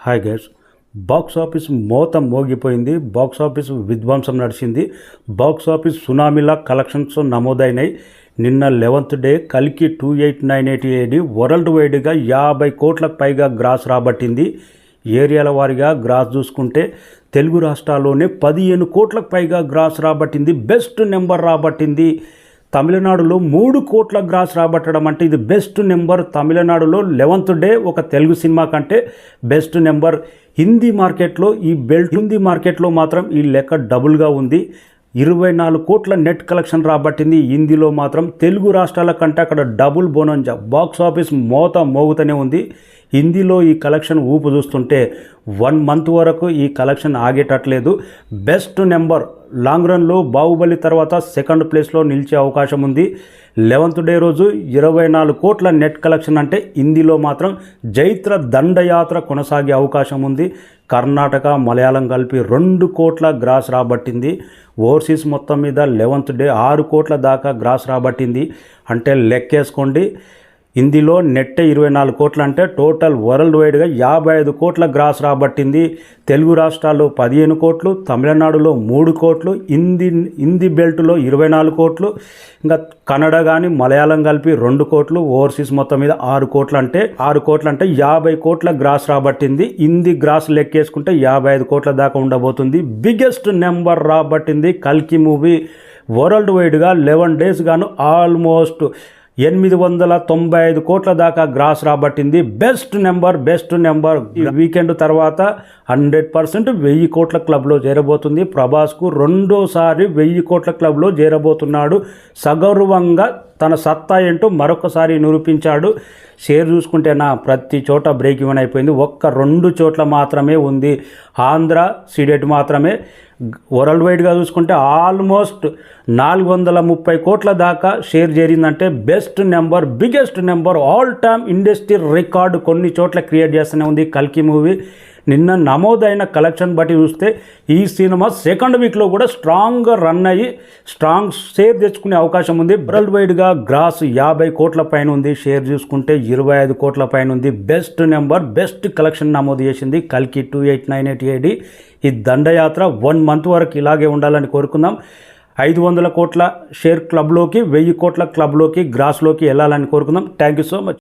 Hi guys, box office మోత మోగిపోయింది. Box office విధ్వంసం నడిచింది. బాక్స్ ఆఫీస్ సునామీలా కలెక్షన్స్ నమోదైనాయి. నిన్న 11th డే కల్కి 28988 వరల్డ్ వైడ్గా 50 కోట్లకు పైగా గ్రాస్ రాబట్టింది. ఏరియాల వారీగా గ్రాస్ చూసుకుంటే తెలుగు రాష్ట్రాల్లోనే 15 కోట్లకు పైగా గ్రాస్ రాబట్టింది. బెస్ట్ నెంబర్ రాబట్టింది. తమిళనాడులో 3 కోట్ల గ్రాస్ రాబట్టడం అంటే ఇది బెస్ట్ నెంబర్. తమిళనాడులో 11th డే ఒక తెలుగు సినిమా కంటే బెస్ట్ నెంబర్. హిందీ మార్కెట్లో హిందీ మార్కెట్లో మాత్రం ఈ లెక్క డబుల్గా ఉంది. 24 కోట్ల నెట్ కలెక్షన్ రాబట్టింది. హిందీలో మాత్రం తెలుగు రాష్ట్రాల కంటే అక్కడ డబుల్ బోనంజా. బాక్స్ ఆఫీస్ మోత మోగుతూనే ఉంది. హిందీలో ఈ కలెక్షన్ ఊపు చూస్తుంటే 1 మంత్ వరకు ఈ కలెక్షన్ ఆగేటట్లేదు. బెస్ట్ నెంబర్ లాంగ్ రన్లో బాహుబలి తర్వాత సెకండ్ ప్లేస్లో నిలిచే అవకాశం ఉంది. 11th డే రోజు 24 కోట్ల నెట్ కలెక్షన్ అంటే హిందీలో మాత్రం జైత్ర దండయాత్ర కొనసాగే అవకాశం ఉంది. కర్ణాటక మలయాళం కలిపి 2 కోట్ల గ్రాస్ రాబట్టింది. ఓవర్సీస్ మొత్తం మీద 11th డే 6 కోట్ల దాకా గ్రాస్ రాబట్టింది. అంటే లెక్కేసుకోండి, హిందీలో నెట్టే 24 కోట్లు అంటే టోటల్ వరల్డ్ వైడ్గా 55 కోట్ల గ్రాస్ రాబట్టింది. తెలుగు రాష్ట్రాల్లో 15 కోట్లు, తమిళనాడులో 3 కోట్లు, హిందీ బెల్ట్లో 24 కోట్లు, ఇంకా కన్నడ కానీ మలయాళం కలిపి 2 కోట్లు, ఓవర్సీస్ మొత్తం మీద 6 కోట్లు అంటే 50 కోట్ల గ్రాస్ రాబట్టింది. హిందీ గ్రాస్ లెక్కేసుకుంటే 55 కోట్ల దాకా ఉండబోతుంది. బిగ్గెస్ట్ నెంబర్ రాబట్టింది కల్కి మూవీ. వరల్డ్ వైడ్గా 11 డేస్ గాను ఆల్మోస్ట్ 895 కోట్ల దాకా గ్రాస్ రాబట్టింది. Best number. వీకెండ్ తర్వాత 100% 1000 కోట్ల క్లబ్లో చేరబోతుంది. ప్రభాస్కు రెండోసారి 1000 కోట్ల క్లబ్లో చేరబోతున్నాడు. సగౌరవంగా తన సత్తా ఏంటో మరొకసారి నిరూపించాడు. షేర్ చూసుకుంటే ప్రతి చోట బ్రేక్ ఈవెన్ అయిపోయింది. 1-2 చోట్ల మాత్రమే ఉంది. ఆంధ్ర సీడెట్ మాత్రమే. వరల్డ్ వైడ్గా చూసుకుంటే ఆల్మోస్ట్ 430 కోట్ల దాకా షేర్ చేరిందంటే best number, biggest number, all time industry record కొన్ని చోట్ల క్రియేట్ చేస్తూనే ఉంది కల్కి మూవీ. నిన్న నమోదైన కలెక్షన్ బట్టి చూస్తే ఈ సినిమా సెకండ్ వీక్లో కూడా స్ట్రాంగ్గా రన్ అయ్యి స్ట్రాంగ్ షేర్ తెచ్చుకునే అవకాశం ఉంది. వరల్డ్ వైడ్గా గ్రాస్ 50 కోట్ల పైన ఉంది. షేర్ చూసుకుంటే 25 కోట్ల పైన ఉంది. బెస్ట్ నెంబర్, బెస్ట్ కలెక్షన్ నమోదు చేసింది కల్కి 28988. ఈ దండయాత్ర 1 మంత్ వరకు ఇలాగే ఉండాలని కోరుకుందాం. 500 కోట్ల షేర్ క్లబ్లోకి, 1000 కోట్ల క్లబ్లోకి, గ్రాస్లోకి వెళ్ళాలని కోరుకుందాం. Thank you so much.